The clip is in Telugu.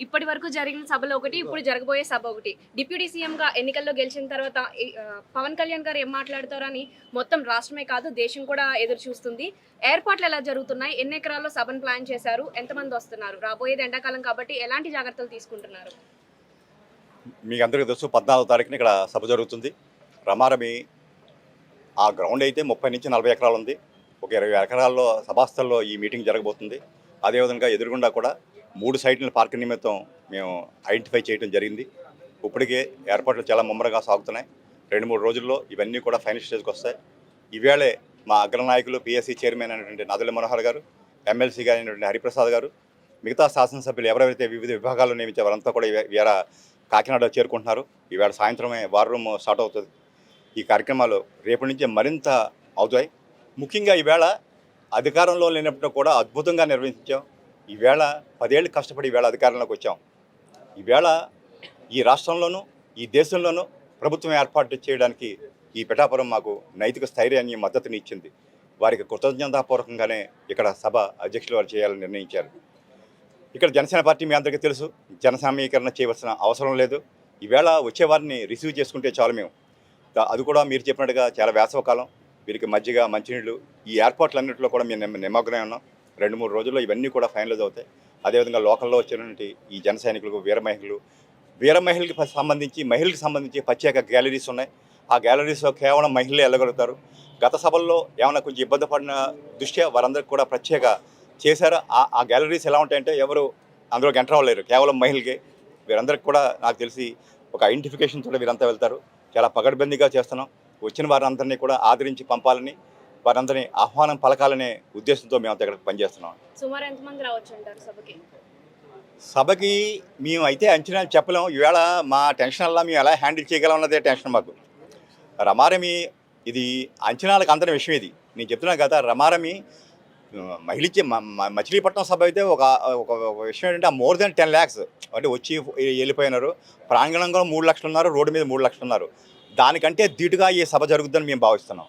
ఇప్పటి వరకు జరిగిన సభలో ఒకటి, ఇప్పుడు జరగబోయే సభ ఒకటి. డిప్యూటీ సీఎంగా ఎన్నికల్లో గెలిచిన తర్వాత పవన్ కళ్యాణ్ గారు ఏం మాట్లాడతారని మొత్తం రాష్ట్రమే కాదు దేశం కూడా ఎదురు చూస్తుంది. ఏర్పాట్లు ఎలా జరుగుతున్నాయి? ఎన్ని ఎకరాల్లో సభను ప్లాన్ చేశారు? ఎంతమంది వస్తున్నారు? రాబోయేది ఎండాకాలం కాబట్టి ఎలాంటి జాగ్రత్తలు తీసుకుంటున్నారు? మీకు అందరికీ తెలుసు 14వ తారీఖున ఇక్కడ సభ జరుగుతుంది. రమారమి ఆ గ్రౌండ్ అయితే 30 నుంచి 40 ఎకరాలు ఉంది. ఒక 20 ఎకరాల్లో సభాస్థల్లో ఈ మీటింగ్ జరగబోతుంది. అదేవిధంగా ఎదురుగుండా కూడా 3 సైట్లను పార్కింగ్ నిమిత్తం మేము ఐడెంటిఫై చేయడం జరిగింది. ఇప్పటికే ఏర్పాట్లు చాలా ముమ్మరంగా సాగుతున్నాయి. 2-3 రోజుల్లో ఇవన్నీ కూడా ఫైనల్ స్టేజ్కి వస్తాయి. ఈవేళే మా అగ్రనాయకులు పిఎస్సి చైర్మన్ అయినటువంటి నాదెళ్ల మనోహర్ గారు, ఎమ్మెల్సీగా అయినటువంటి హరిప్రసాద్ గారు, మిగతా శాసనసభ్యులు ఎవరైతే వివిధ విభాగాల్లో నియమించే వారంతా కూడా ఇవాళ కాకినాడలో చేరుకుంటున్నారు. ఈవేళ సాయంత్రమే వార్ రూమ్ స్టార్ట్ అవుతుంది. ఈ కార్యక్రమాలు రేపటి నుంచి మరింత అవుతాయి. ముఖ్యంగా ఈవేళ అధికారంలో లేనప్పుడు కూడా అద్భుతంగా నిర్వహించాం. ఈవేళ 10 ఏళ్ళు కష్టపడి ఈవేళ అధికారంలోకి వచ్చాం. ఈవేళ ఈ రాష్ట్రంలోనూ ఈ దేశంలోనూ ప్రభుత్వం ఏర్పాటు చేయడానికి ఈ పిఠాపురం మాకు నైతిక స్థైర్యాన్ని మద్దతుని ఇచ్చింది. వారికి కృతజ్ఞతాపూర్వకంగానే ఇక్కడ సభ అధ్యక్షులు వారు చేయాలని నిర్ణయించారు. ఇక్కడ జనసేన పార్టీ మీ అందరికీ తెలుసు, జనసామీకరణ చేయవలసిన అవసరం లేదు. ఈవేళ వచ్చేవారిని రిసీవ్ చేసుకుంటే చాలు మేము. అది కూడా మీరు చెప్పినట్టుగా చాలా వేసవకాలం, వీరికి మజ్జిగ మంచినీళ్ళు ఈ ఏర్పాట్లన్నింటిలో కూడా మేము నిమగ్నమై ఉన్నాం. 2-3 రోజుల్లో ఇవన్నీ కూడా ఫైనలైజ్ అవుతాయి. అదేవిధంగా లోకల్లో వచ్చినటువంటి ఈ జన సైనికులకు వీర మహిళలకు సంబంధించి మహిళలకు సంబంధించి ప్రత్యేక గ్యాలరీస్ ఉన్నాయి. ఆ గ్యాలరీస్లో కేవలం మహిళలే వెళ్ళగలుగుతారు. గత సభల్లో ఏమైనా కొంచెం ఇబ్బంది పడిన దృష్ట్యా వారందరికీ కూడా ప్రత్యేక చేశారు. ఆ గ్యాలరీస్ ఎలా ఉంటాయంటే ఎవరు అందులోకి ఎంటర్ అవ్వలేరు, కేవలం మహిళలకే. వీరందరికీ కూడా నాకు తెలిసి ఒక ఐడెంటిఫికేషన్ తోటి వీరంతా వెళ్తారు. చాలా పగడ్బందీగా చేస్తున్నాం. వచ్చిన వారందరినీ కూడా ఆదరించి పంపాలని, వారందరినీ ఆహ్వానం పలకాలనే ఉద్దేశంతో మేమంతా ఇక్కడ పనిచేస్తున్నాం. సుమారు ఎంతమంది రావచ్చు అంటారు సభకి? సభకి మేము అయితే అంచనాలు చెప్పలేము. ఈవేళ మా టెన్షన్ వల్ల మేము ఎలా హ్యాండిల్ చేయగలం అన్నదే టెన్షన్ మాకు. రమారమి ఇది అంచనాలకు అందరి విషయం. ఇది నేను చెప్తున్నాను కదా, రమారమి మహిళించే మచిలీపట్నం సభ అయితే ఒక విషయం ఏంటంటే మోర్ దెన్ 10 lakhs అంటే వచ్చి వెళ్ళిపోయినారు. ప్రాంగణంగా 3 లక్షలు ఉన్నారు, రోడ్డు మీద 3 లక్షలు ఉన్నారు. దానికంటే ధీటుగా ఈ సభ జరుగుతుందని మేము భావిస్తున్నాం.